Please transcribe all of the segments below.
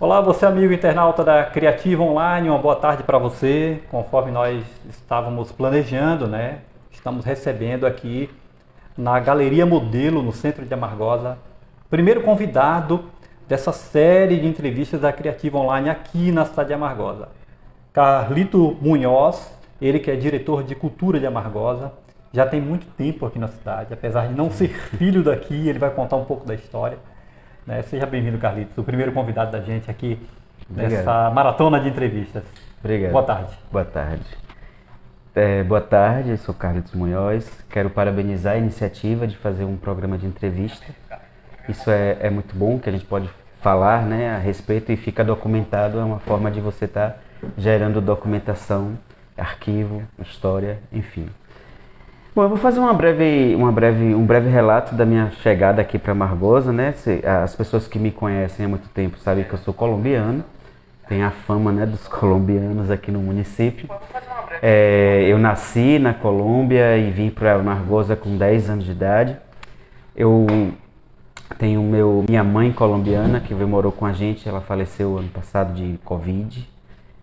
Olá, você amigo internauta da Criativa Online, uma boa tarde para você. Conforme nós estávamos planejando, né? Estamos recebendo aqui na Galeria Modelo, no centro de Amargosa, o primeiro convidado dessa série de entrevistas da Criativa Online aqui na cidade de Amargosa. Carlito Munhoz, ele que é diretor de cultura de Amargosa, já tem muito tempo aqui na cidade, apesar de não ser filho daqui, ele vai contar um pouco da história. Né? Seja bem-vindo, Carlitos, o primeiro convidado da gente aqui Obrigado. nessa maratona de entrevistas. Obrigado. Boa tarde. Boa tarde. Boa tarde, eu sou Carlitos Munhoz. Quero parabenizar a iniciativa de fazer um programa de entrevista. Isso é muito bom, que a gente pode falar, né, a respeito e fica documentado. É uma forma de você estar gerando documentação, arquivo, história, enfim. Bom, eu vou fazer um breve relato da minha chegada aqui para Amargosa, né? As pessoas que me conhecem há muito tempo sabem que eu sou colombiano, tenho a fama, né, dos colombianos aqui no município. Eu nasci na Colômbia e vim para Amargosa com 10 anos de idade. Eu tenho minha mãe colombiana que morou com a gente, ela faleceu ano passado de Covid.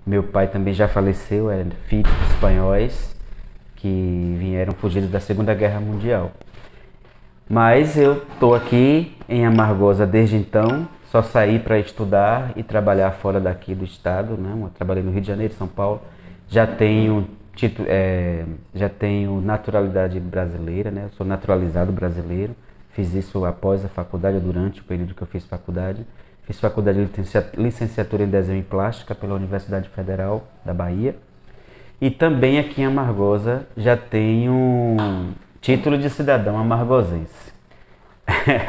Meu pai também já faleceu, é filho de espanhóis que vieram fugidos da Segunda Guerra Mundial. Mas eu estou aqui em Amargosa desde então, só saí para estudar e trabalhar fora daqui do estado, né? Eu trabalhei no Rio de Janeiro, São Paulo, já tenho naturalidade brasileira, né? Eu sou naturalizado brasileiro, fiz isso após a faculdade, durante o período que eu fiz faculdade. Fiz faculdade de licenciatura em desenho e plástica pela Universidade Federal da Bahia. E também aqui em Amargosa já tenho título de cidadão amargosense.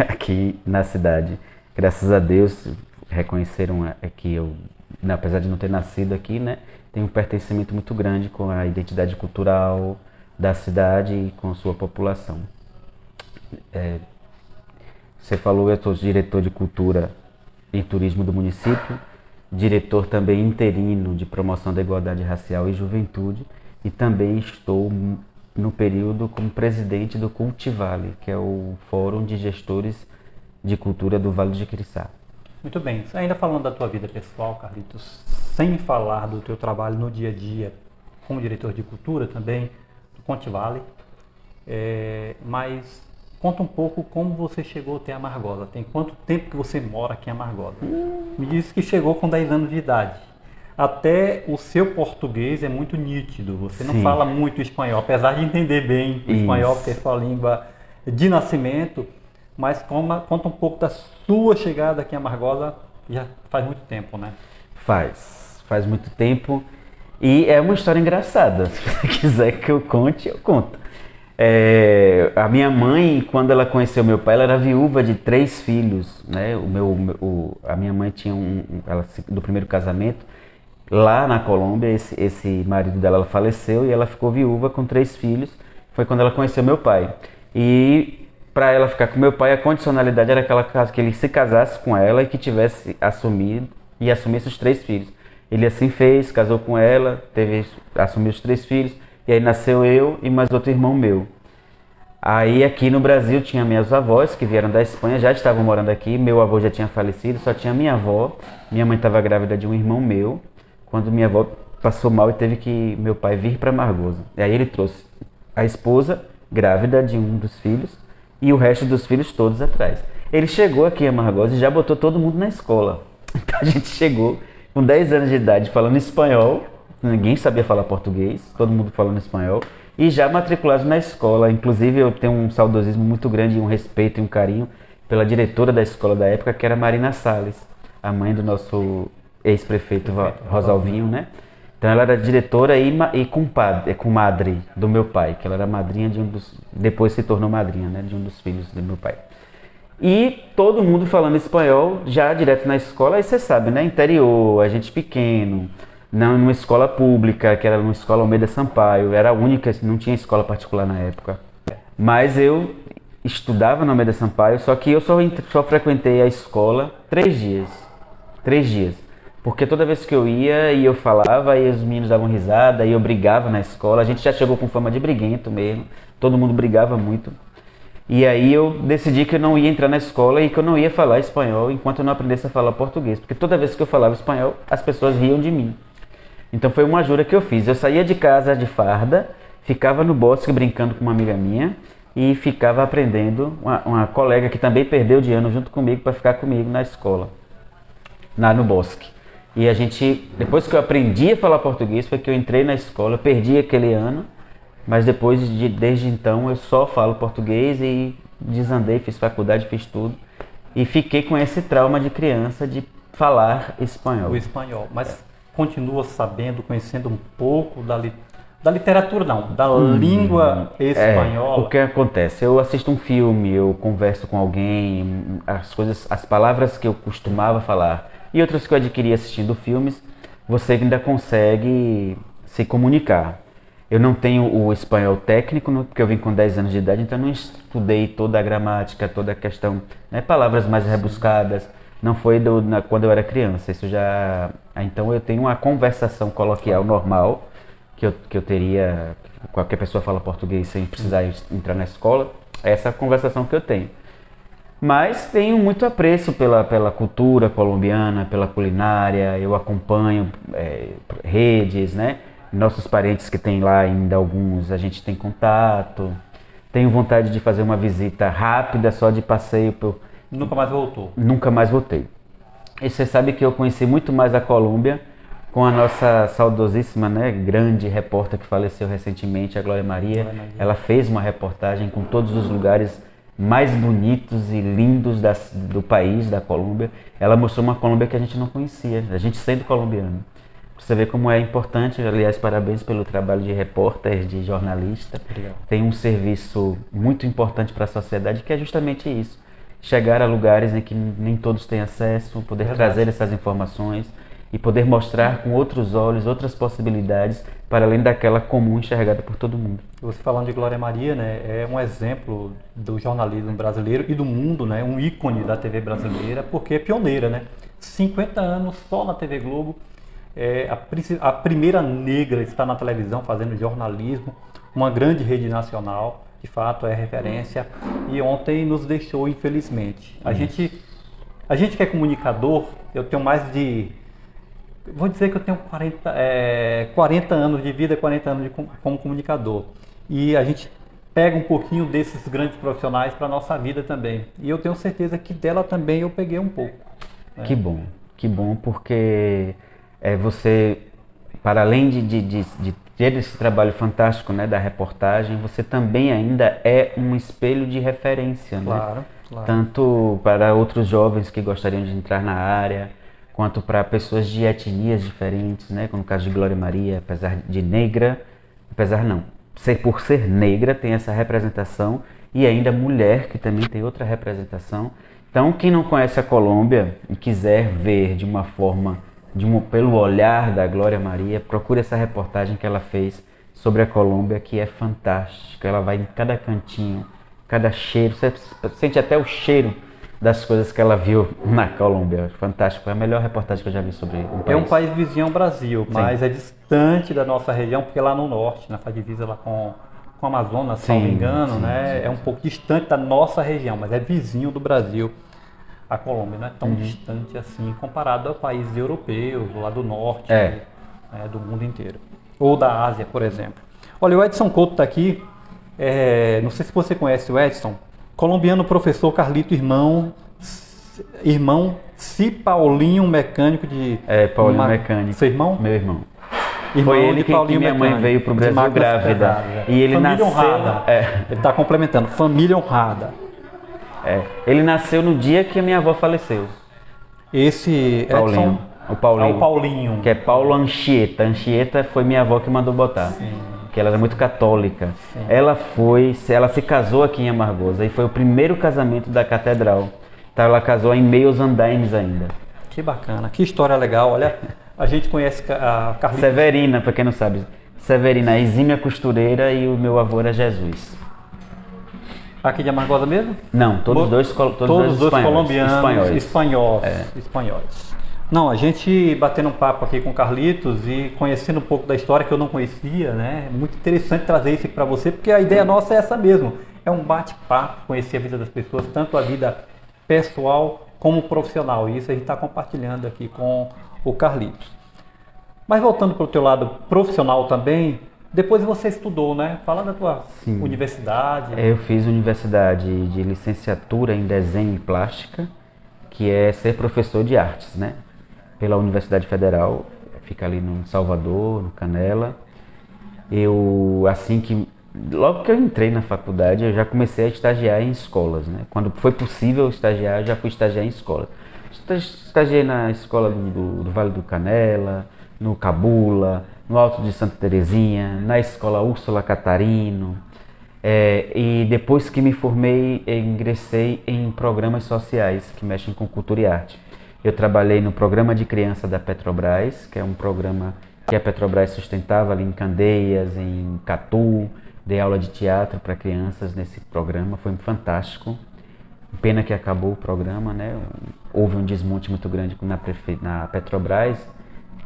Aqui na cidade, graças a Deus, reconheceram que eu, apesar de não ter nascido aqui, né, tenho um pertencimento muito grande com a identidade cultural da cidade e com a sua população. Você falou, eu sou diretor de cultura e turismo do município, diretor também interino de promoção da igualdade racial e juventude, e também estou no período como presidente do Cultivale, que é o Fórum de Gestores de Cultura do Vale de Jequitinhonha. Muito bem, ainda falando da tua vida pessoal, Carlitos, sem falar do teu trabalho no dia a dia como diretor de cultura também, do Cultivale, mas conta um pouco como você chegou até Amargosa. Tem quanto tempo que você mora aqui em Amargosa? Me disse que chegou com 10 anos de idade. Até o seu português é muito nítido. Você não Sim. fala muito espanhol, apesar de entender bem o espanhol, porque é sua língua de nascimento. Mas conta um pouco da sua chegada aqui em Amargosa, já faz muito tempo, né? Faz muito tempo. E é uma história engraçada. Se você quiser que eu conte, eu conto. A minha mãe, quando ela conheceu meu pai, ela era viúva de 3 filhos, né? A minha mãe tinha do primeiro casamento, lá na Colômbia, esse marido dela ela faleceu e ela ficou viúva com 3 filhos. Foi quando ela conheceu meu pai. E para ela ficar com meu pai, a condicionalidade era que ele se casasse com ela e que tivesse assumisse os 3 filhos. Ele assim fez, casou com ela, assumiu os 3 filhos. E aí nasceu eu e mais outro irmão meu. Aí aqui no Brasil tinha minhas avós que vieram da Espanha, já estavam morando aqui. Meu avô já tinha falecido, só tinha minha avó. Minha mãe estava grávida de um irmão meu, quando minha avó passou mal e teve que meu pai vir para Amargosa. E aí ele trouxe a esposa, grávida de um dos filhos, e o resto dos filhos todos atrás. Ele chegou aqui em Amargosa e já botou todo mundo na escola. Então a gente chegou com 10 anos de idade falando espanhol. Ninguém sabia falar português, todo mundo falando espanhol, e já matriculado na escola. Inclusive eu tenho um saudosismo muito grande, um respeito e um carinho pela diretora da escola da época, que era Marina Salles, a mãe do nosso ex-prefeito Rosalvinho, né? Então ela era diretora e comadre do meu pai, que ela era madrinha depois se tornou madrinha, né, de um dos filhos do meu pai. E todo mundo falando espanhol, já direto na escola. Aí você sabe, né, interior, a gente pequeno, não numa escola pública, que era uma escola Almeida Sampaio, era a única, não tinha escola particular na época. Mas eu estudava na Almeida Sampaio, só que eu só frequentei a escola 3 dias. 3 dias. Porque toda vez que eu ia e eu falava, aí os meninos davam risada, aí eu brigava na escola. A gente já chegou com fama de briguento mesmo, todo mundo brigava muito. E aí eu decidi que eu não ia entrar na escola e que eu não ia falar espanhol enquanto eu não aprendesse a falar português. Porque toda vez que eu falava espanhol, as pessoas riam de mim. Então foi uma jura que eu fiz. Eu saía de casa de farda, ficava no bosque brincando com uma amiga minha e ficava aprendendo, uma colega que também perdeu de ano junto comigo para ficar comigo na escola, no bosque. E a gente, depois que eu aprendi a falar português, foi que eu entrei na escola, perdi aquele ano, mas desde então eu só falo português e desandei, fiz faculdade, fiz tudo. E fiquei com esse trauma de criança de falar espanhol. O espanhol, mas continua sabendo, conhecendo um pouco da literatura, não, da língua espanhola. O que acontece? Eu assisto um filme, eu converso com alguém, as palavras que eu costumava falar e outras que eu adquiri assistindo filmes, você ainda consegue se comunicar. Eu não tenho o espanhol técnico, porque eu vim com 10 anos de idade, então eu não estudei toda a gramática, toda a questão, né, palavras mais rebuscadas. Não foi quando eu era criança, isso já... Então eu tenho uma conversação coloquial normal, que eu teria, qualquer pessoa fala português sem precisar entrar na escola, é essa conversação que eu tenho. Mas tenho muito apreço pela cultura colombiana, pela culinária, eu acompanho redes, né? Nossos parentes que tem lá ainda alguns, a gente tem contato. Tenho vontade de fazer uma visita rápida, só de passeio. Nunca mais voltou? Nunca mais voltei. E você sabe que eu conheci muito mais a Colômbia com a nossa saudosíssima, né, grande repórter que faleceu recentemente, a Glória Maria. Ela fez uma reportagem com todos os lugares mais bonitos e lindos do país, da Colômbia. Ela mostrou uma Colômbia que a gente não conhecia, a gente sendo colombiano. Você vê como é importante, aliás, parabéns pelo trabalho de repórter, de jornalista. Obrigado. Tem um serviço muito importante para a sociedade que é justamente isso. Chegar a lugares em que nem todos têm acesso, poder trazer essas informações e poder mostrar com outros olhos, outras possibilidades, para além daquela comum enxergada por todo mundo. Você falando de Glória Maria, né, é um exemplo do jornalismo brasileiro e do mundo, né, um ícone da TV brasileira, porque é pioneira, né? 50 anos só na TV Globo, a primeira negra está na televisão fazendo jornalismo, uma grande rede nacional, de fato é referência, e ontem nos deixou, infelizmente. A gente que é comunicador, eu tenho mais de... Vou dizer que eu tenho 40 anos de vida, 40 anos como comunicador. E a gente pega um pouquinho desses grandes profissionais para a nossa vida também. E eu tenho certeza que dela também eu peguei um pouco. Né? Que bom, porque você, para além de ter esse trabalho fantástico, né, da reportagem, você também ainda é um espelho de referência. Claro, né? claro. Tanto para outros jovens que gostariam de entrar na área, quanto para pessoas de etnias diferentes, né? Como no caso de Glória Maria, apesar de negra, por ser negra tem essa representação, e ainda mulher, que também tem outra representação. Então, quem não conhece a Colômbia e quiser ver de uma forma, pelo olhar da Glória Maria, procure essa reportagem que ela fez sobre a Colômbia, que é fantástica. Ela vai em cada cantinho, cada cheiro, você sente até o cheiro das coisas que ela viu na Colômbia. Fantástico, é a melhor reportagem que eu já vi sobre um país. É um país vizinho ao Brasil, Sim. mas é distante da nossa região, porque é lá no norte, faz divisa lá com o Amazonas, se não me engano, né? Sim. É um pouco distante da nossa região, mas é vizinho do Brasil. A Colômbia não é tão distante assim, comparado a países europeus, lá do norte, do mundo inteiro. Ou da Ásia, por exemplo. Olha, o Edson Couto está aqui, não sei se você conhece o Edson, colombiano, professor Carlito, irmão Paulinho, mecânico de... Paulinho mecânico. Seu irmão? Meu irmão. Irmão Foi ele que minha mãe veio para o Brasil grávida. E ele família nasceu... honrada. Ele está complementando, família honrada. Ele nasceu no dia que a minha avó faleceu. Esse Paulinho. Edson... O Paulinho. É o Paulinho. Que é Paulo Anchieta. Anchieta foi minha avó que mandou botar. Sim. Que ela era muito católica. Sim. Ela se casou aqui em Amargosa e foi o primeiro casamento da catedral. Então ela casou em meios andaimes ainda. Que bacana, que história legal. Olha, a gente conhece a Carlito. Severina, para quem não sabe. Severina, a exímia costureira, e o meu avô era Jesus. Aqui de Amargosa mesmo? Não, todos os dois colombianos, espanhóis. Não, a gente batendo um papo aqui com o Carlitos e conhecendo um pouco da história que eu não conhecia, né? Muito interessante trazer isso aqui para você, porque a ideia nossa é essa mesmo, é um bate-papo, conhecer a vida das pessoas, tanto a vida pessoal como profissional. E isso a gente está compartilhando aqui com o Carlitos. Mas voltando para o teu lado profissional também, depois você estudou, né? Fala da tua universidade. Eu fiz universidade de licenciatura em desenho e plástica, que é ser professor de artes, né? Pela Universidade Federal, fica ali no Salvador, no Canela. Logo que eu entrei na faculdade, eu já comecei a estagiar em escolas, né? Quando foi possível estagiar, eu já fui estagiar em escolas. Estagiei na escola do Vale do Canela, no Cabula, no Alto de Santa Terezinha, na escola Úrsula Catarino. E depois que me formei, eu ingressei em programas sociais que mexem com cultura e arte. Eu trabalhei no programa de criança da Petrobras, que é um programa que a Petrobras sustentava ali em Candeias, em Catu. Dei aula de teatro para crianças nesse programa, foi fantástico. Pena que acabou o programa, né? Houve um desmonte muito grande na Petrobras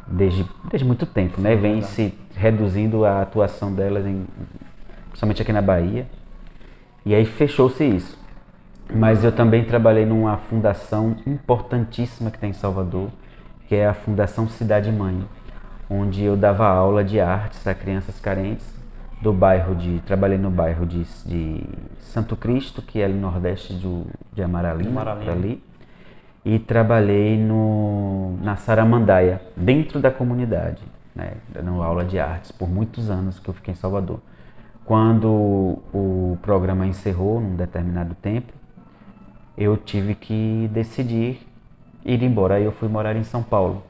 desde muito tempo, né? Vem se reduzindo a atuação delas, principalmente aqui na Bahia. E aí fechou-se isso. Mas eu também trabalhei numa fundação importantíssima que tem em Salvador, que é a Fundação Cidade Mãe, onde eu dava aula de artes a crianças carentes trabalhei no bairro de Santo Cristo, que é ali no nordeste de Amaralina. Ali, e trabalhei na Saramandaia, dentro da comunidade, né, dando aula de artes por muitos anos que eu fiquei em Salvador. Quando o programa encerrou, num determinado tempo, eu tive que decidir ir embora. Aí eu fui morar em São Paulo.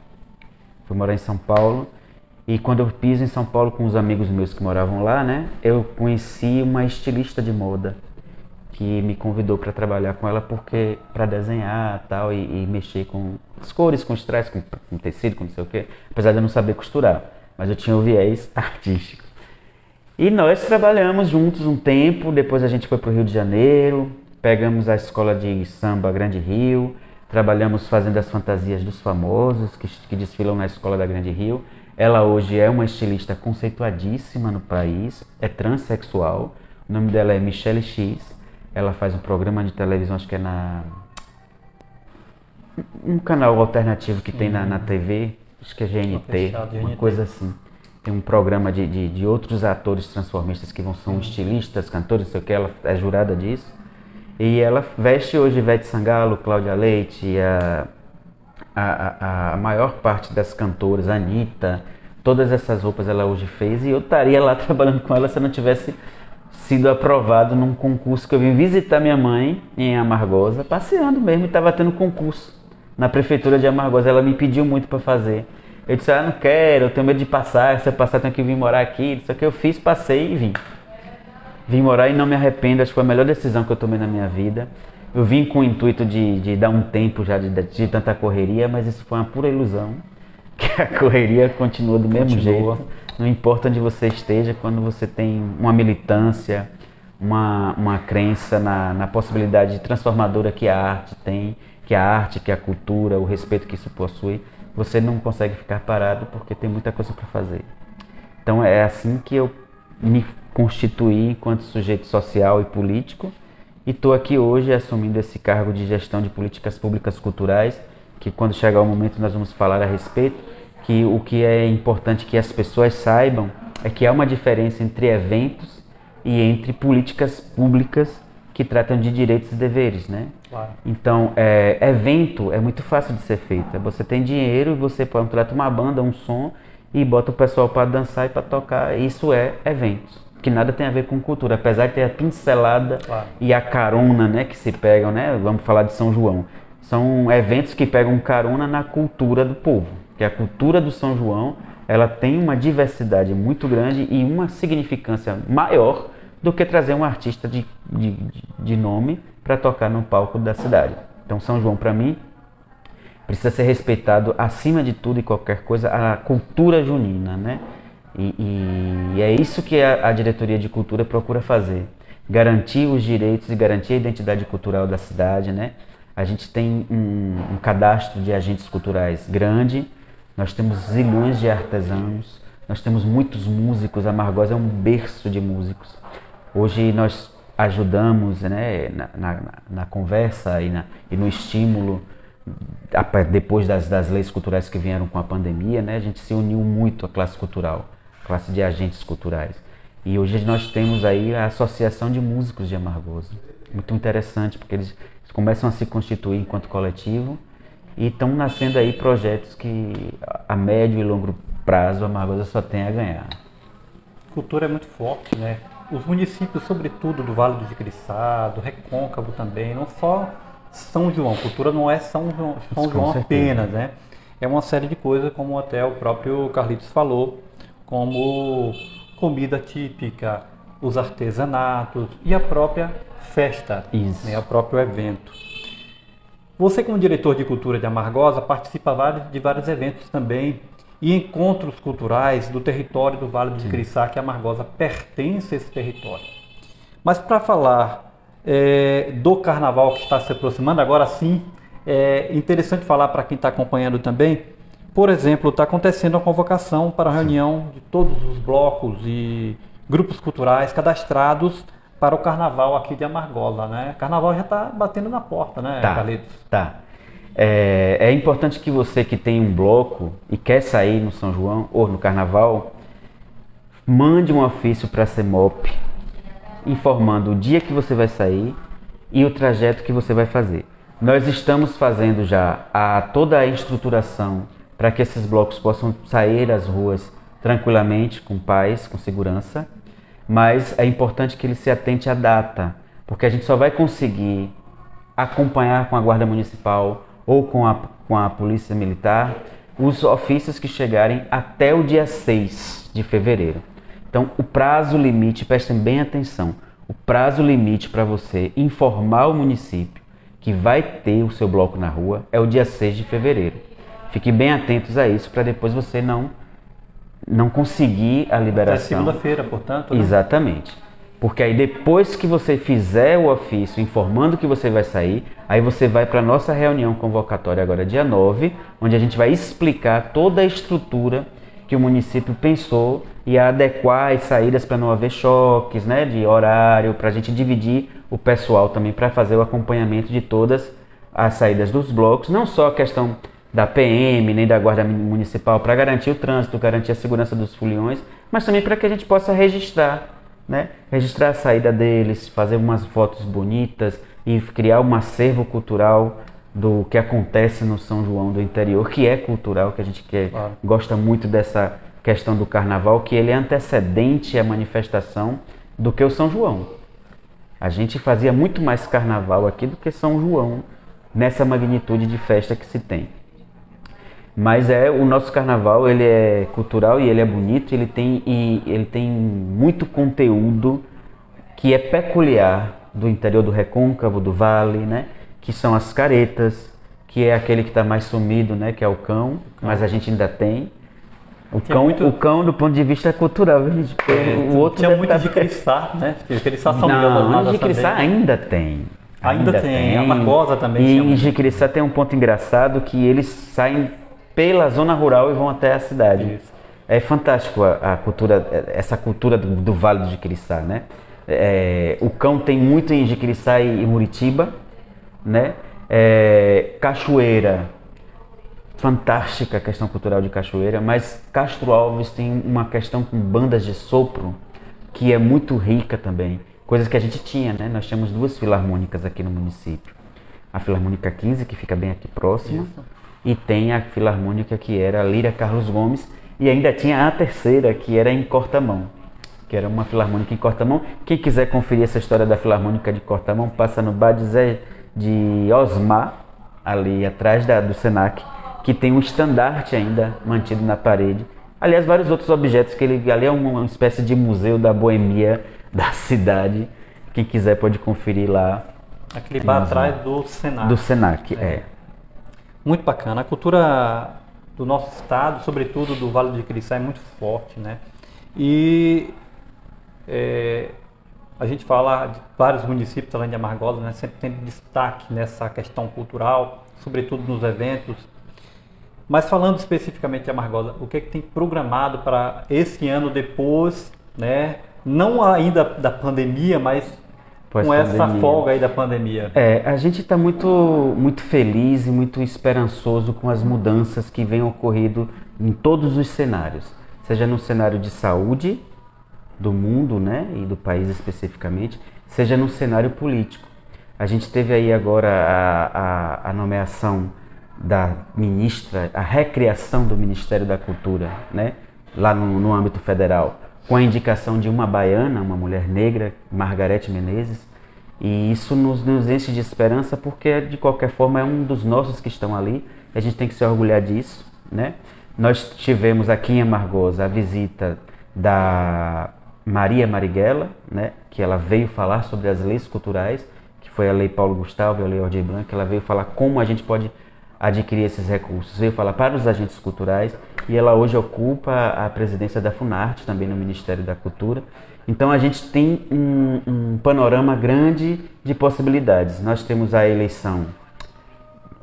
E quando eu piso em São Paulo com os amigos meus que moravam lá, né, eu conheci uma estilista de moda que me convidou para trabalhar com ela para desenhar tal, e mexer com as cores, com os traços, com tecido, com não sei o quê, apesar de eu não saber costurar, mas eu tinha o viés artístico. E nós trabalhamos juntos um tempo, depois a gente foi para o Rio de Janeiro, pegamos a escola de samba Grande Rio, trabalhamos fazendo as fantasias dos famosos que desfilam na escola da Grande Rio. Ela hoje é uma estilista conceituadíssima no país, é transexual, o nome dela é Michelle X. Ela faz um programa de televisão, acho que é um canal alternativo que tem na TV, acho que é GNT, uma coisa assim. Tem um programa de outros atores transformistas que são estilistas, cantores, não sei o que, ela é jurada disso. E ela veste hoje Ivete Sangalo, Cláudia Leite, a maior parte das cantoras, a Anitta, todas essas roupas ela hoje fez, e eu estaria lá trabalhando com ela se eu não tivesse sido aprovado num concurso que eu vim visitar minha mãe em Amargosa, passeando mesmo, e estava tendo concurso na prefeitura de Amargosa. Ela me pediu muito para fazer. Eu disse, não quero, eu tenho medo de passar, se eu passar tenho que vir morar aqui. Só que eu fiz, passei e vim. Vim morar e não me arrependo, acho que foi a melhor decisão que eu tomei na minha vida. Eu vim com o intuito de dar um tempo já de tanta correria, mas isso foi uma pura ilusão, que a correria continua do mesmo jeito. Não importa onde você esteja, quando você tem uma militância, uma crença na possibilidade transformadora que a arte tem, que a cultura, o respeito que isso possui, você não consegue ficar parado porque tem muita coisa para fazer. Então é assim que eu me constituí enquanto sujeito social e político, e estou aqui hoje assumindo esse cargo de gestão de políticas públicas culturais, que quando chegar o momento nós vamos falar a respeito, que o que é importante que as pessoas saibam é que há uma diferença entre eventos e entre políticas públicas que tratam de direitos e deveres, né? Claro. Então, evento é muito fácil de ser feito. Você tem dinheiro e você contrata uma banda, um som, e bota o pessoal para dançar e para tocar. Isso é eventos, que nada tem a ver com cultura, apesar de ter a pincelada, claro, e a carona, né, que se pegam, né? Vamos falar de São João. São eventos que pegam carona na cultura do povo, que a cultura do São João, ela tem uma diversidade muito grande e uma significância maior do que trazer um artista de nome para tocar no palco da cidade. Então São João, para mim, precisa ser respeitado acima de tudo e qualquer coisa, a cultura junina, né? E é isso que a diretoria de cultura procura fazer, garantir os direitos e garantir a identidade cultural da cidade, né? A gente tem um cadastro de agentes culturais grande, nós temos zilhões de artesãos, nós temos muitos músicos, Amargosa é um berço de músicos. Hoje ajudamos, né, na conversa e no estímulo, depois das leis culturais que vieram com a pandemia, né, a gente se uniu muito à classe cultural, a classe de agentes culturais. E hoje nós temos aí a Associação de Músicos de Amargosa. Muito interessante, porque eles começam a se constituir enquanto coletivo e estão nascendo aí projetos que a médio e longo prazo a Amargosa só tem a ganhar. Cultura é muito forte, né? Os municípios, sobretudo do Vale do Jiquiriçá, do Recôncavo também, não só São João, cultura não é São João apenas, né? É uma série de coisas, como até o próprio Carlitos falou, como comida típica, os artesanatos e a própria festa, né? O próprio evento. Você, como diretor de cultura de Amargosa, participa de vários eventos também e encontros culturais do território do Vale do Jiquiriçá, que a Amargosa pertence a esse território. Mas para falar do carnaval que está se aproximando, agora sim, é interessante falar para quem está acompanhando também. Por exemplo, está acontecendo a convocação para a reunião de todos os blocos e grupos culturais cadastrados para o carnaval aqui de Amargosa, né? O carnaval já está batendo na porta, né, Carlitos? Tá. É importante que você que tem um bloco e quer sair no São João ou no carnaval, mande um ofício para a CEMOP informando o dia que você vai sair e o trajeto que você vai fazer. Nós estamos fazendo já toda a estruturação para que esses blocos possam sair às ruas tranquilamente, com paz, com segurança, mas é importante que ele se atente à data, porque a gente só vai conseguir acompanhar com a Guarda Municipal ou com a Polícia Militar os ofícios que chegarem até o dia 6 de fevereiro. Então, o prazo limite, prestem bem atenção, o prazo limite para você informar o município que vai ter o seu bloco na rua é o dia 6 de fevereiro. Fiquem bem atentos a isso para depois você não conseguir a liberação. Até segunda-feira, portanto, né? Exatamente. Porque aí depois que você fizer o ofício informando que você vai sair, aí você vai para a nossa reunião convocatória agora dia 9, onde a gente vai explicar toda a estrutura que o município pensou e adequar as saídas para não haver choques, né, de horário, para a gente dividir o pessoal também para fazer o acompanhamento de todas as saídas dos blocos, não só a questão da PM, nem da Guarda Municipal, para garantir o trânsito, garantir a segurança dos foliões, mas também para que a gente possa registrar, né? Registrar a saída deles, fazer umas fotos bonitas e criar um acervo cultural do que acontece no São João do interior, que é cultural, que a gente gosta muito dessa questão do carnaval, que ele é antecedente à manifestação do que o São João. A gente fazia muito mais carnaval aqui do que São João, nessa magnitude de festa que se tem. Mas o nosso carnaval, ele é cultural e ele é bonito, ele tem muito conteúdo que é peculiar do interior do Recôncavo, do Vale, né? Que são as caretas, que é aquele que está mais sumido, né? Que é o cão, mas a gente ainda tem. O cão do ponto de vista cultural, gente. O outro tinha muito de Jiquiriçá, né? Jiquiriçá são não, Jiquiriçá ainda tem. Ainda tem, a Amargosa também. E em Jiquiriçá tem um ponto engraçado que eles saem pela zona rural e vão até a cidade. Isso. É fantástico a cultura, essa cultura do Vale do Jiquiriçá, né? O cão tem muito em Jiquiriçá e Muritiba, né? Cachoeira, fantástica a questão cultural de Cachoeira, mas Castro Alves tem uma questão com bandas de sopro que é muito rica também, coisas que a gente tinha, né? Nós tínhamos 2 filarmônicas aqui no município, a Filarmônica 15, que fica bem aqui próxima, e tem a Filarmônica que era a Lira Carlos Gomes, e ainda tinha a terceira, que era em Cortamão, que era uma filarmônica em Cortamão. Quem quiser conferir essa história da Filarmônica de Cortamão, passa no Bar de Osmar, ali atrás do Senac, que tem um estandarte ainda mantido na parede. Aliás, vários outros objetos, que ali é uma espécie de museu da boemia da cidade. Quem quiser pode conferir lá. Aquele bar atrás do Senac. Do Senac, Muito bacana. A cultura do nosso estado, sobretudo do Vale do Jiquiriçá, é muito forte, né? E a gente fala de vários municípios além de Amargosa, né? Sempre tem destaque nessa questão cultural, sobretudo nos eventos. Mas falando especificamente de Amargosa, o que é que tem programado para esse ano depois, né? Não ainda da pandemia, mas com essa folga aí da pandemia? A gente está muito feliz e muito esperançoso com as mudanças que vêm ocorrido em todos os cenários, seja no cenário de saúde do mundo, né, e do país especificamente, seja no cenário político. A gente teve aí agora a nomeação da ministra, a recriação do Ministério da Cultura, né, lá no âmbito federal, com a indicação de uma baiana, uma mulher negra, Margarete Menezes, e isso nos enche de esperança porque, de qualquer forma, é um dos nossos que estão ali, a gente tem que se orgulhar disso, né? Nós tivemos aqui em Amargosa a visita da Maria Marighella, né, que ela veio falar sobre as leis culturais, que foi a Lei Paulo Gustavo e a Lei Aldir Blanc, ela veio falar como a gente pode adquirir esses recursos, veio falar para os agentes culturais, e ela hoje ocupa a presidência da Funarte, também no Ministério da Cultura. Então a gente tem um panorama grande de possibilidades. Nós temos a eleição,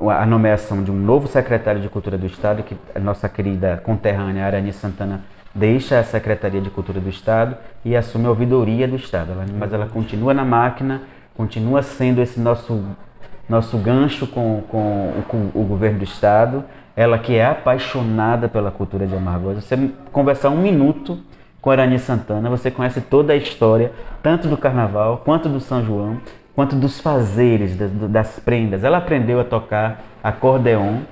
a nomeação de um novo secretário de Cultura do Estado, que a nossa querida conterrânea Arani Santana deixa a Secretaria de Cultura do Estado e assume a ouvidoria do Estado. Mas ela continua na máquina, continua sendo esse nosso gancho com o governo do Estado, ela que é apaixonada pela cultura de Amargosa. Você conversar um minuto com a Arani Santana, você conhece toda a história, tanto do Carnaval, quanto do São João, quanto dos fazeres, das prendas. Ela aprendeu a tocar acordeon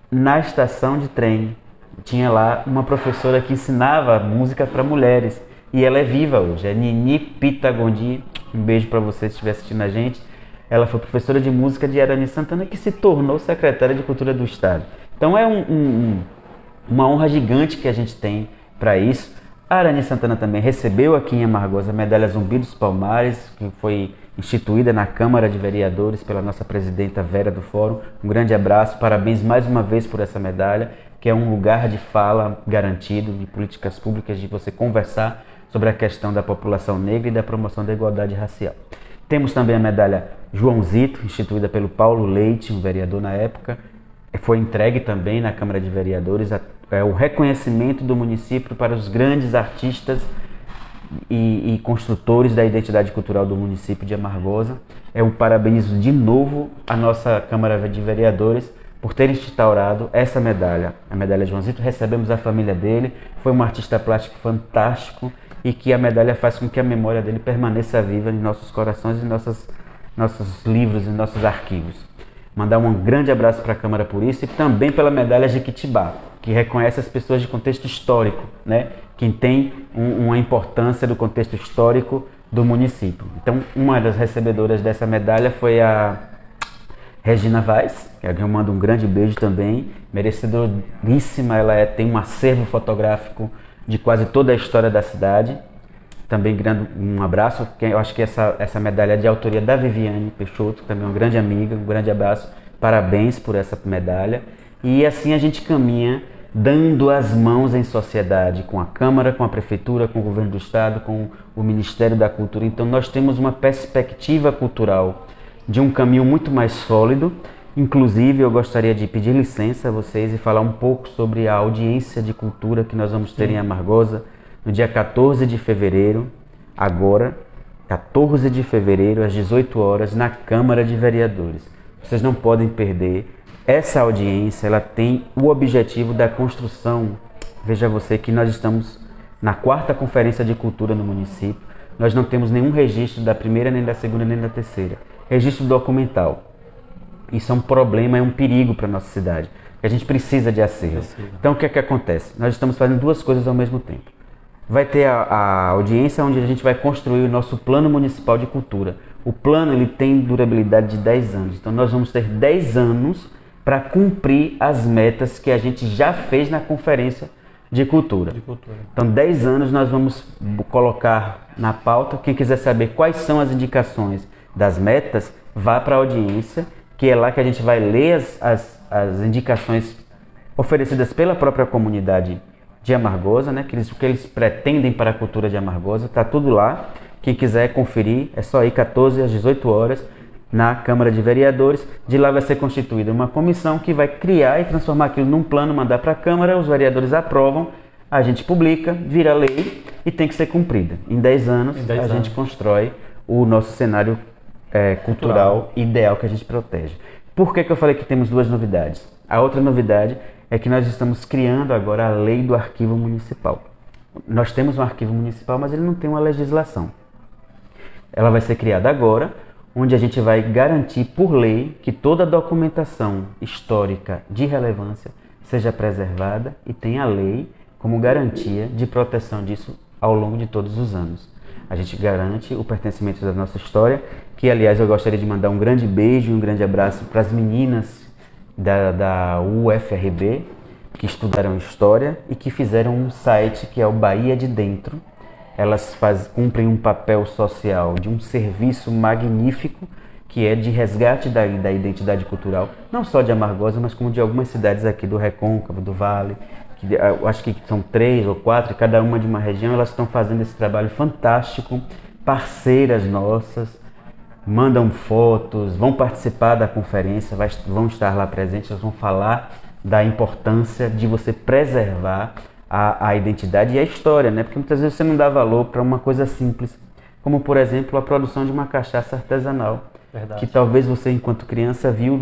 na estação de trem. Tinha lá uma professora que ensinava música para mulheres, e ela é viva hoje, é Nini Pitagondi. Um beijo para você se estiver assistindo a gente. Ela foi professora de música de Arani Santana, que se tornou secretária de Cultura do Estado. Então é uma honra gigante que a gente tem para isso. A Arani Santana também recebeu aqui em Amargosa a medalha Zumbi dos Palmares, que foi instituída na Câmara de Vereadores pela nossa presidenta Vera do Fórum. Um grande abraço, parabéns mais uma vez por essa medalha, que é um lugar de fala garantido, de políticas públicas, de você conversar sobre a questão da população negra e da promoção da igualdade racial. Temos também a medalha Joãozito, instituída pelo Paulo Leite, um vereador na época. Foi entregue também na Câmara de Vereadores. É o reconhecimento do município para os grandes artistas e construtores da identidade cultural do município de Amargosa. Eu parabenizo de novo a nossa Câmara de Vereadores por ter instaurado essa medalha. A medalha Joãozito, recebemos a família dele, foi um artista plástico fantástico, e que a medalha faz com que a memória dele permaneça viva em nossos corações e nossos livros e nossos arquivos. Mandar um grande abraço para a Câmara por isso, e também pela medalha Jequitibá, que reconhece as pessoas de contexto histórico, né? Que tem uma importância do contexto histórico do município. Então, uma das recebedoras dessa medalha foi a Regina Vaz, que eu mando um grande beijo também, merecedoríssima. Ela tem um acervo fotográfico de quase toda a história da cidade. Também um abraço, eu acho que essa medalha é de autoria da Viviane Peixoto, também uma grande amiga, um grande abraço, parabéns por essa medalha. E assim a gente caminha, dando as mãos em sociedade, com a Câmara, com a Prefeitura, com o Governo do Estado, com o Ministério da Cultura. Então nós temos uma perspectiva cultural de um caminho muito mais sólido. Inclusive, eu gostaria de pedir licença a vocês e falar um pouco sobre a audiência de cultura que nós vamos ter em Amargosa no dia 14 de fevereiro, agora, 14 de fevereiro, às 18 horas, na Câmara de Vereadores. Vocês não podem perder. Essa audiência, ela tem o objetivo da construção. Veja você que nós estamos na 4ª Conferência de Cultura no município. Nós não temos nenhum registro da primeira, nem da segunda, nem da terceira. Registro documental. Isso é um problema, é um perigo para a nossa cidade. A gente precisa de acervo. Então, o que é que acontece? Nós estamos fazendo duas coisas ao mesmo tempo. Vai ter a audiência onde a gente vai construir o nosso Plano Municipal de Cultura. O plano ele tem durabilidade de 10 anos. Então, nós vamos ter 10 anos para cumprir as metas que a gente já fez na Conferência de Cultura. Então, 10 anos nós vamos colocar na pauta. Quem quiser saber quais são as indicações das metas, vá para a audiência, que é lá que a gente vai ler as indicações oferecidas pela própria comunidade de Amargosa, né? O que eles pretendem para a cultura de Amargosa, está tudo lá. Quem quiser conferir, é só ir 14 às 18 horas na Câmara de Vereadores. De lá vai ser constituída uma comissão que vai criar e transformar aquilo num plano, mandar para a Câmara, os vereadores aprovam, a gente publica, vira lei e tem que ser cumprida. Em 10 anos, a gente constrói o nosso cenário cultural ideal que a gente protege. Por que eu falei que temos duas novidades? A outra novidade é que nós estamos criando agora a lei do arquivo municipal. Nós temos um arquivo municipal, mas ele não tem uma legislação. Ela vai ser criada agora, onde a gente vai garantir por lei que toda a documentação histórica de relevância seja preservada e tenha a lei como garantia de proteção disso ao longo de todos os anos. A gente garante o pertencimento da nossa história, que aliás eu gostaria de mandar um grande beijo e um grande abraço para as meninas da UFRB, que estudaram História e que fizeram um site que é o Bahia de Dentro. Elas cumprem um papel social de um serviço magnífico que é de resgate da identidade cultural, não só de Amargosa, mas como de algumas cidades aqui do Recôncavo, do Vale, que eu acho que são 3 ou 4, cada uma de uma região. Elas estão fazendo esse trabalho fantástico, parceiras nossas, mandam fotos, vão participar da conferência, vão estar lá presentes, elas vão falar da importância de você preservar a identidade e a história, né? Porque muitas vezes você não dá valor para uma coisa simples, como por exemplo a produção de uma cachaça artesanal. Verdade. Que talvez você enquanto criança viu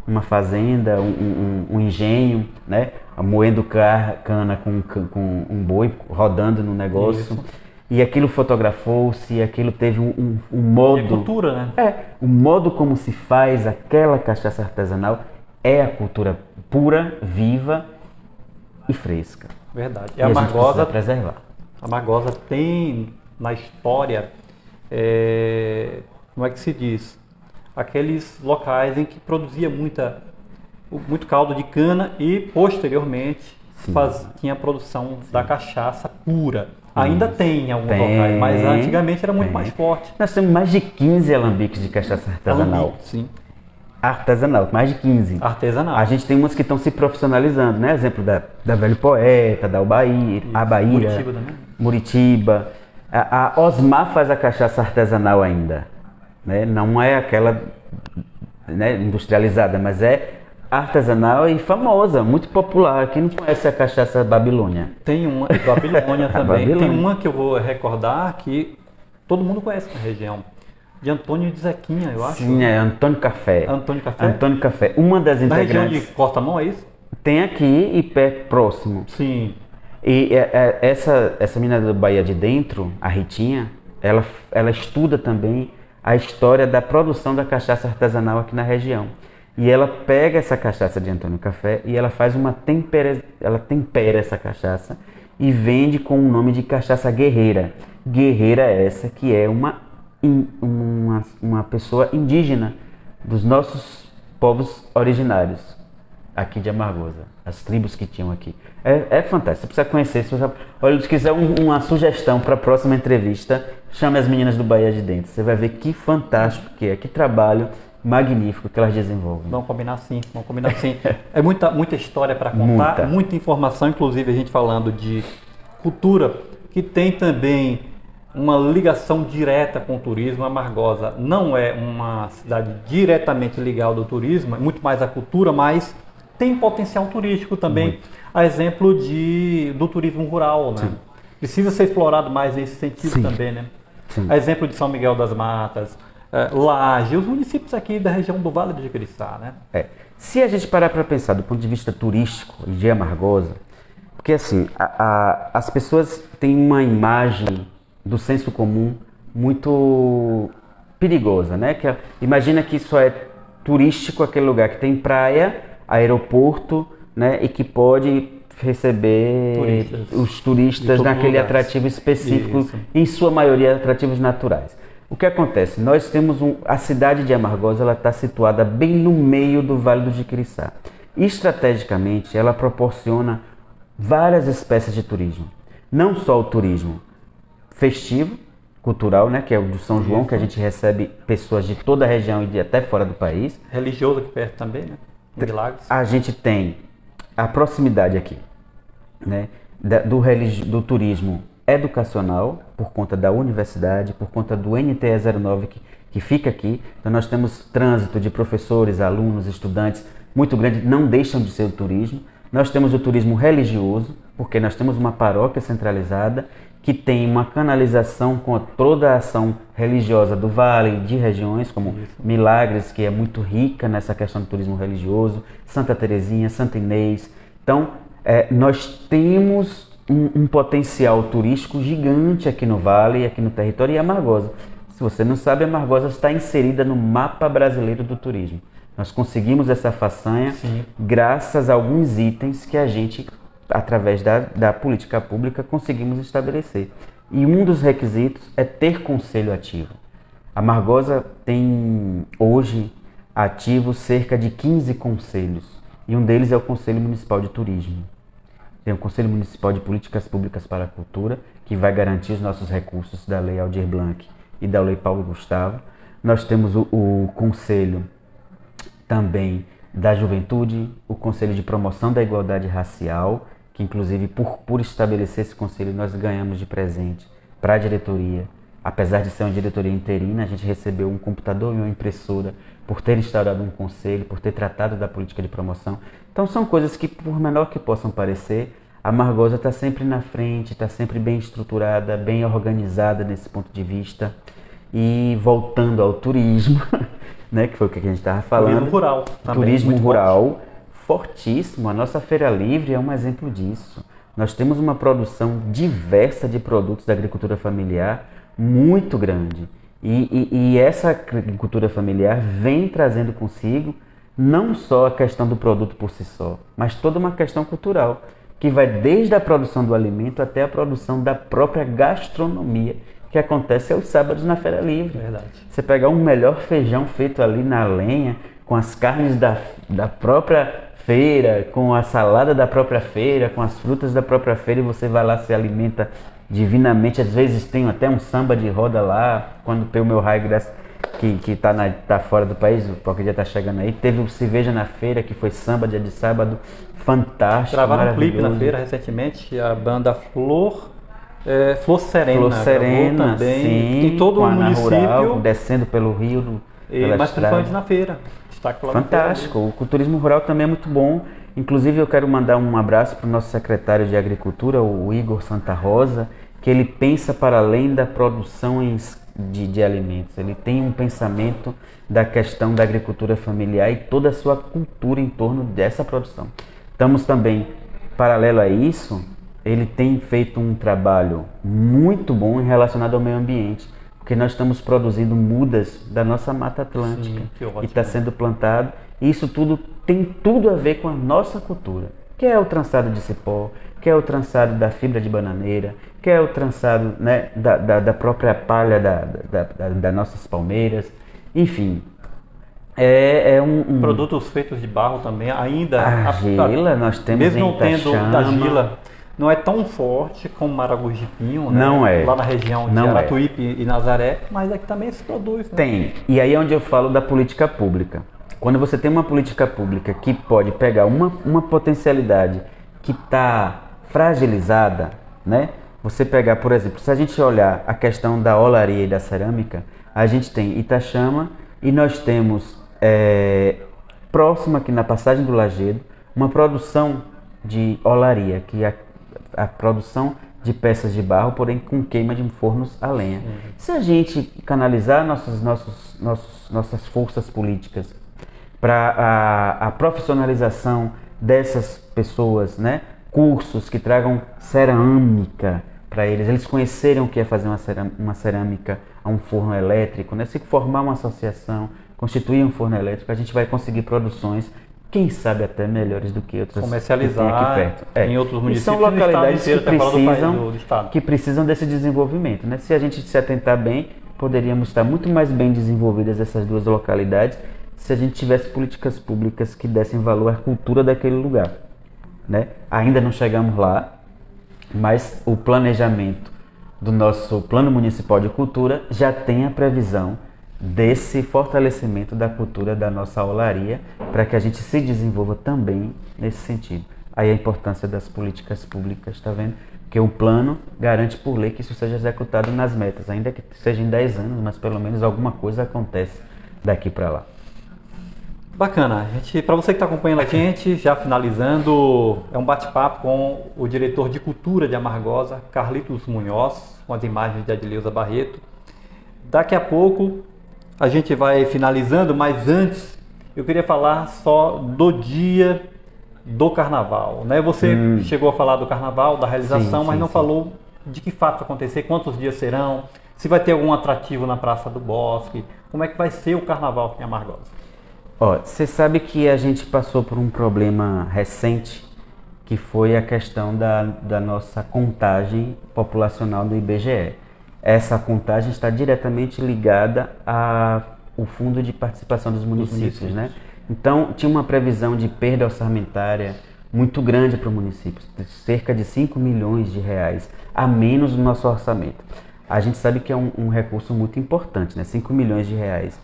numa fazenda, um engenho, né? Moendo cana com um boi rodando no negócio. Isso. E aquilo fotografou-se, aquilo teve um modo... É cultura, né? O modo como se faz aquela cachaça artesanal é a cultura pura, viva e fresca. Verdade. E a Amargosa preservar. A Amargosa tem na história, como é que se diz? Aqueles locais em que produzia muito caldo de cana e posteriormente tinha a produção da cachaça pura. Ainda tem em alguns locais, mas antigamente era muito mais forte. Nós temos mais de 15 alambiques de cachaça artesanal. Sim. Artesanal, mais de 15. Artesanal. A gente tem umas que estão se profissionalizando, né? Exemplo da Velho Poeta, da Abaíra, Muritiba também. Muritiba. A Osmar faz a cachaça artesanal ainda, né? Não é aquela, né, industrializada, mas é artesanal e famosa, muito popular. Quem não conhece a cachaça Babilônia? Tem uma, Babilônia também. Babilônia. Tem uma que eu vou recordar que todo mundo conhece na região. De Antônio de Zequinha, eu acho. Sim, é Antônio Café. Antônio Café? Antônio Café. Uma das integrantes... Na região de Cortamão, é isso? Tem aqui e perto, próximo. Sim. E essa menina do Bahia de Dentro, a Ritinha, ela estuda também a história da produção da cachaça artesanal aqui na região. E ela pega essa cachaça de Antônio Café e ela faz ela tempera essa cachaça e vende com o nome de cachaça guerreira. Guerreira essa que é uma pessoa indígena dos nossos povos originários aqui de Amargosa, as tribos que tinham aqui. É fantástico, você precisa conhecer. Olha, se quiser uma sugestão para a próxima entrevista, chame as meninas do Bahia de Dentro. Você vai ver que fantástico que é, que trabalho magnífico que elas desenvolvem. Vamos combinar sim. É muita história para contar, muita informação, inclusive a gente falando de cultura, que tem também uma ligação direta com o turismo. A Amargosa não é uma cidade diretamente ligada ao turismo, é muito mais a cultura, mas tem potencial turístico também, muito. A exemplo do turismo rural, né? Sim. Precisa ser explorado mais nesse sentido também, né? Sim. A exemplo de São Miguel das Matas, Laje, os municípios aqui da região do Vale do Jiquiriçá, né? Se a gente parar para pensar do ponto de vista turístico de Amargosa, porque assim, as pessoas têm uma imagem do senso comum muito perigosa, né? Imagina que só é turístico aquele lugar que tem praia, aeroporto, né? E que pode receber os turistas naquele atrativo específico, isso. Em sua maioria atrativos naturais. O que acontece? Nós temos a cidade de Amargosa, ela está situada bem no meio do Vale do Jiquiriçá. Estrategicamente, ela proporciona várias espécies de turismo. Não só o turismo festivo, cultural, né, que é o do São João, que a gente recebe pessoas de toda a região e até fora do país. Religioso aqui perto também, né? Milagres. A gente tem a proximidade aqui, né, do turismo educacional, por conta da universidade, por conta do NTE-09 que fica aqui. Então nós temos trânsito de professores, alunos, estudantes muito grande, não deixam de ser o turismo. Nós temos o turismo religioso, porque nós temos uma paróquia centralizada que tem uma canalização com toda a ação religiosa do Vale, de regiões como Milagres, que é muito rica nessa questão do turismo religioso, Santa Terezinha, Santa Inês. Então, nós temos um potencial turístico gigante aqui no Vale e aqui no território. E a Amargosa, se você não sabe, a Amargosa está inserida no mapa brasileiro do turismo. Nós conseguimos essa façanha graças a alguns itens que a gente, através da política pública, conseguimos estabelecer. E um dos requisitos é ter conselho ativo. A Amargosa tem hoje ativo cerca de 15 conselhos, e um deles é o Conselho Municipal de Turismo. Tem o Conselho Municipal de Políticas Públicas para a Cultura, que vai garantir os nossos recursos da Lei Aldir Blanc e da Lei Paulo Gustavo. Nós temos o Conselho também da Juventude, o Conselho de Promoção da Igualdade Racial, que inclusive por estabelecer esse conselho nós ganhamos de presente para a diretoria. Apesar de ser uma diretoria interina, a gente recebeu um computador e uma impressora por ter instaurado um conselho, por ter tratado da política de promoção. Então são coisas que, por menor que possam parecer, a Amargosa está sempre na frente, está sempre bem estruturada, bem organizada nesse ponto de vista. E voltando ao turismo, né, que foi o que a gente estava falando. Turismo rural. Turismo rural fortíssimo. A nossa Feira Livre é um exemplo disso. Nós temos uma produção diversa de produtos da agricultura familiar muito grande. E essa agricultura familiar vem trazendo consigo não só a questão do produto por si só, mas toda uma questão cultural, que vai desde a produção do alimento até a produção da própria gastronomia, que acontece aos sábados na Feira Livre. Verdade. Você pegar um melhor feijão feito ali na lenha, com as carnes da própria feira, com a salada da própria feira, com as frutas da própria feira, e você vai lá, se alimenta divinamente. Às vezes tem até um samba de roda lá, quando o meu Highgrass, que tá fora do país, qualquer dia tá chegando aí, teve o Se Veja na Feira, que foi samba dia de sábado, fantástico, gravaram um clipe na feira recentemente, a banda Flor Serena. Flor Serena, também, sim, em todo o município. Rural, descendo pelo rio, mas principalmente na feira. Fantástico, o turismo rural também é muito bom. Inclusive eu quero mandar um abraço para o nosso secretário de Agricultura, o Igor Santa Rosa, que ele pensa para além da produção de alimentos. Ele tem um pensamento da questão da agricultura familiar e toda a sua cultura em torno dessa produção. Estamos também, paralelo a isso, ele tem feito um trabalho muito bom relacionado ao meio ambiente, porque nós estamos produzindo mudas da nossa Mata Atlântica. Sim, e está sendo plantado. E isso tudo tem tudo a ver com a nossa cultura, que é o trançado de cipó, que é o trançado da fibra de bananeira, que é o trançado, né, da própria palha das nossas palmeiras. Enfim, produtos feitos de barro também, ainda a argila, nós temos mesmo não tendo argila, não é tão forte como Maragogi de Pinho, né? Não é. Lá na região de Aratuípe e Nazaré, mas aqui também se produz. Né? Tem. E aí é onde eu falo da política pública. Quando você tem uma política pública que pode pegar uma potencialidade que está fragilizada, né? Você pegar, por exemplo, se a gente olhar a questão da olaria e da cerâmica, a gente tem Itaxama e nós temos próximo aqui na Passagem do Lagedo, uma produção de olaria, que é a produção de peças de barro, porém com queima de fornos a lenha. Se a gente canalizar nossas forças políticas para a profissionalização dessas pessoas, né? Cursos que tragam cerâmica para eles conhecerem o que é fazer uma cerâmica a um forno elétrico, né? Se formar uma associação, constituir um forno elétrico, a gente vai conseguir produções, quem sabe até melhores do que outras comercializar que tem aqui perto. Em outros municípios. E são localidades que que precisam desse desenvolvimento, né? Se a gente se atentar bem, poderíamos estar muito mais bem desenvolvidas essas duas localidades se a gente tivesse políticas públicas que dessem valor à cultura daquele lugar, né? Ainda não chegamos lá, mas o planejamento do nosso Plano Municipal de Cultura já tem a previsão desse fortalecimento da cultura da nossa olaria, para que a gente se desenvolva também nesse sentido. Aí a importância das políticas públicas, está vendo? Porque o plano garante por lei que isso seja executado nas metas, ainda que seja em 10 anos, mas pelo menos alguma coisa acontece daqui para lá. Bacana. Para você que está acompanhando a gente, já finalizando, é um bate-papo com o diretor de cultura de Amargosa, Carlitos Munhoz, com as imagens de Adileuza Barreto. Daqui a pouco a gente vai finalizando, mas antes eu queria falar só do dia do carnaval, né? Você chegou a falar do carnaval, da realização, Sim, mas sim, não sim. falou de que fato acontecer, quantos dias serão, se vai ter algum atrativo na Praça do Bosque, como é que vai ser o carnaval aqui em Amargosa. Ó, você sabe que a gente passou por um problema recente, que foi a questão da nossa contagem populacional do IBGE. Essa contagem está diretamente ligada ao Fundo de Participação dos Municípios, né? Então, tinha uma previsão de perda orçamentária muito grande para o município, cerca de 5 milhões de reais a menos no nosso orçamento. A gente sabe que é um recurso muito importante, né? 5 milhões de reais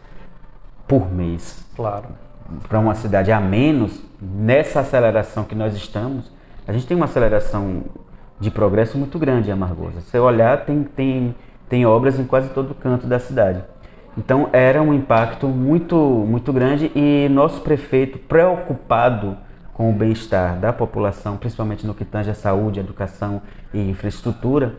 por mês. Claro. Para uma cidade a menos, nessa aceleração que nós estamos, a gente tem uma aceleração de progresso muito grande em Amargosa. Se você olhar, tem obras em quase todo canto da cidade. Então era um impacto muito grande e nosso prefeito, preocupado com o bem-estar da população, principalmente no que tange a saúde, educação e infraestrutura,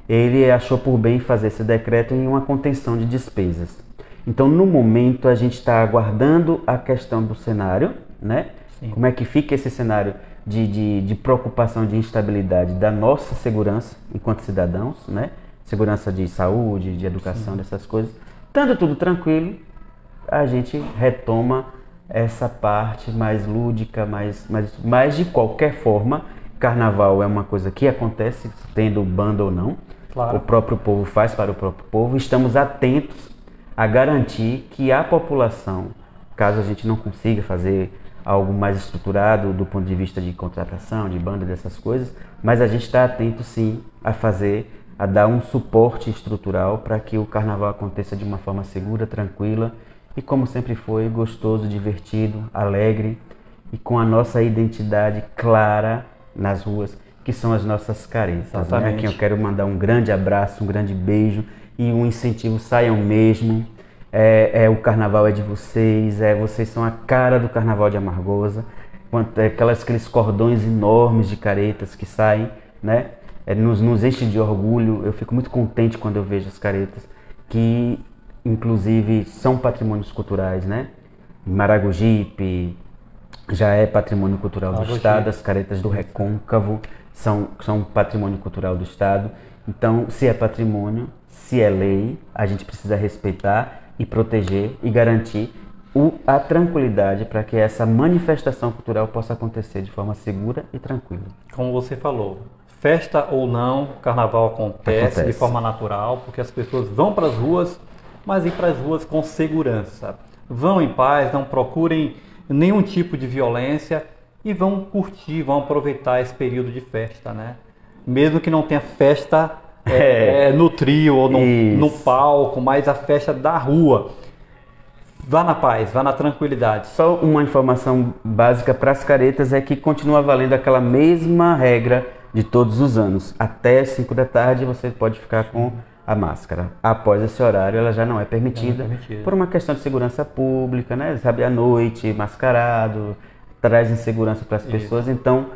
ele achou por bem fazer esse decreto em uma contenção de despesas. Então, no momento, a gente está aguardando a questão do cenário, né? Sim. Como é que fica esse cenário de preocupação, de instabilidade da nossa segurança enquanto cidadãos, né? Segurança de saúde, de educação, Sim. dessas coisas. Estando tudo tranquilo, a gente retoma essa parte mais lúdica, mas de qualquer forma, carnaval é uma coisa que acontece, tendo banda ou não. Claro. O próprio povo faz para o próprio povo. Estamos atentos a garantir que a população, caso a gente não consiga fazer algo mais estruturado do ponto de vista de contratação, de banda, dessas coisas, mas a gente está atento sim a dar um suporte estrutural para que o carnaval aconteça de uma forma segura, tranquila e, como sempre foi, gostoso, divertido, alegre e com a nossa identidade clara nas ruas, que são as nossas caretas, né? A quem eu quero mandar um grande abraço, um grande beijo e um incentivo, saiam mesmo. O carnaval é de vocês, vocês são a cara do carnaval de Amargosa. Aqueles cordões enormes de caretas que saem, né? Nos enche de orgulho. Eu fico muito contente quando eu vejo as caretas, que inclusive são patrimônios culturais, né? Maragogipe já é patrimônio cultural do Estado, as caretas do Recôncavo são patrimônio cultural do Estado. Então, se é patrimônio, se é lei, a gente precisa respeitar e proteger e garantir a tranquilidade para que essa manifestação cultural possa acontecer de forma segura e tranquila. Como você falou, festa ou não, carnaval acontece de forma natural, porque as pessoas vão para as ruas, mas ir para as ruas com segurança. Vão em paz, não procurem nenhum tipo de violência e vão curtir, vão aproveitar esse período de festa, né? Mesmo que não tenha festa no trio ou no palco, mas a festa da rua. Vá na paz, vá na tranquilidade. Só uma informação básica para as caretas é que continua valendo aquela mesma regra de todos os anos. Até 5 da tarde você pode ficar com a máscara. Após esse horário ela já não é permitida, por uma questão de segurança pública, né? Sabe, à noite, mascarado, traz insegurança para as pessoas. Então,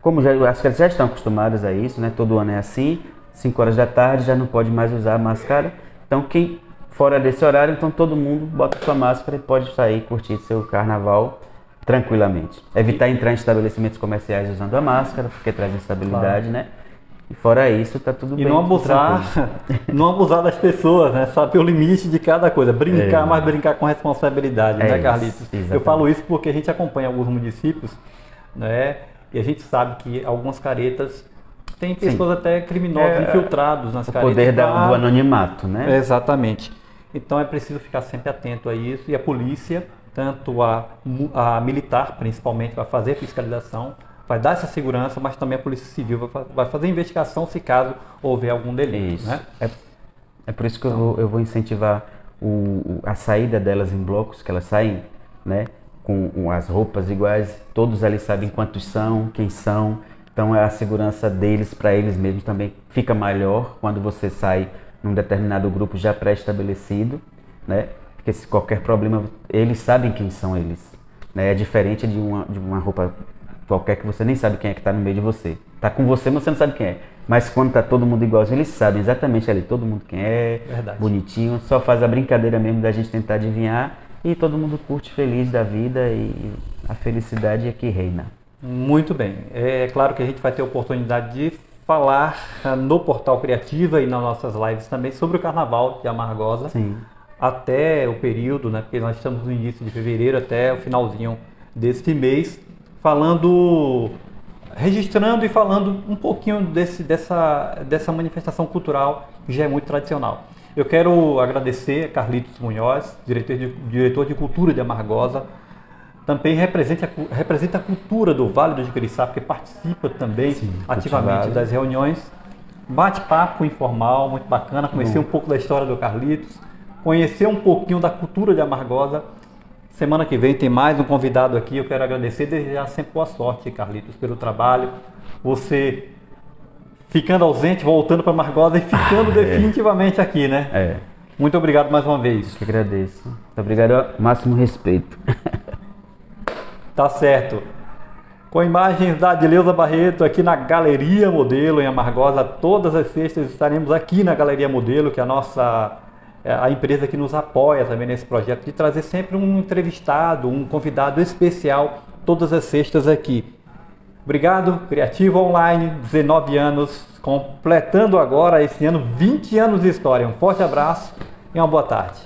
como as caretas já estão acostumadas a isso, né? Todo ano é assim, 5 horas da tarde já não pode mais usar a máscara. Então, quem fora desse horário, então todo mundo bota sua máscara e pode sair curtir seu carnaval tranquilamente. Evitar entrar em estabelecimentos comerciais usando a máscara, porque traz instabilidade, né? E fora isso, tá tudo bem. E não abusar das pessoas, né? Saber o limite de cada coisa. Brincar, mas brincar com responsabilidade, né, Carlitos? Exatamente. Eu falo isso porque a gente acompanha alguns municípios, né? E a gente sabe que algumas caretas tem pessoas até criminosas infiltrados nas caretas. O poder do anonimato, né? Exatamente. Então é preciso ficar sempre atento a isso. E a polícia, tanto a militar principalmente, vai fazer fiscalização, vai dar essa segurança, mas também a Polícia Civil vai fazer investigação se caso houver algum delito. Isso. Né? É por isso que eu vou incentivar a saída delas em blocos, que elas saem, né, com as roupas iguais, todos ali sabem quantos são, quem são. Então a segurança deles, para eles mesmos, também fica maior quando você sai num determinado grupo já pré-estabelecido, né? Porque se qualquer problema, eles sabem quem são eles. né? É diferente de uma roupa qualquer que você nem sabe quem é que está no meio de você. Tá com você, mas você não sabe quem é. Mas quando tá todo mundo igualzinho, eles sabem exatamente ali, todo mundo quem é, Verdade. bonitinho, só faz a brincadeira mesmo da gente tentar adivinhar e todo mundo curte feliz da vida e a felicidade é que reina. Muito bem. É claro que a gente vai ter a oportunidade de falar no Portal Criativa e nas nossas lives também sobre o Carnaval de Amargosa. Sim. Até o período, né? Porque nós estamos no início de fevereiro até o finalzinho deste mês, falando, registrando e falando um pouquinho dessa manifestação cultural que já é muito tradicional. Eu quero agradecer a Carlitos Munhoz, diretor de Cultura de Amargosa, também representa a cultura do Vale do Jiquiriçá, porque participa também ativamente das reuniões. Bate-papo informal, muito bacana, conhecer um pouco da história do Carlitos, conhecer um pouquinho da cultura de Amargosa. Semana que vem tem mais um convidado aqui. Eu quero agradecer e desejar sempre boa sorte, Carlitos, pelo trabalho. Você ficando ausente, voltando para Amargosa e ficando definitivamente aqui, né? É. Muito obrigado mais uma vez. Eu que agradeço. Muito obrigado, máximo respeito. Tá certo. Com imagens da Adileuza Barreto aqui na Galeria Modelo em Amargosa, todas as sextas estaremos aqui na Galeria Modelo, que é a empresa que nos apoia também nesse projeto de trazer sempre um entrevistado, um convidado especial todas as sextas aqui. Obrigado, Criativa Online, 19 anos, completando agora esse ano 20 anos de história. Um forte abraço e uma boa tarde.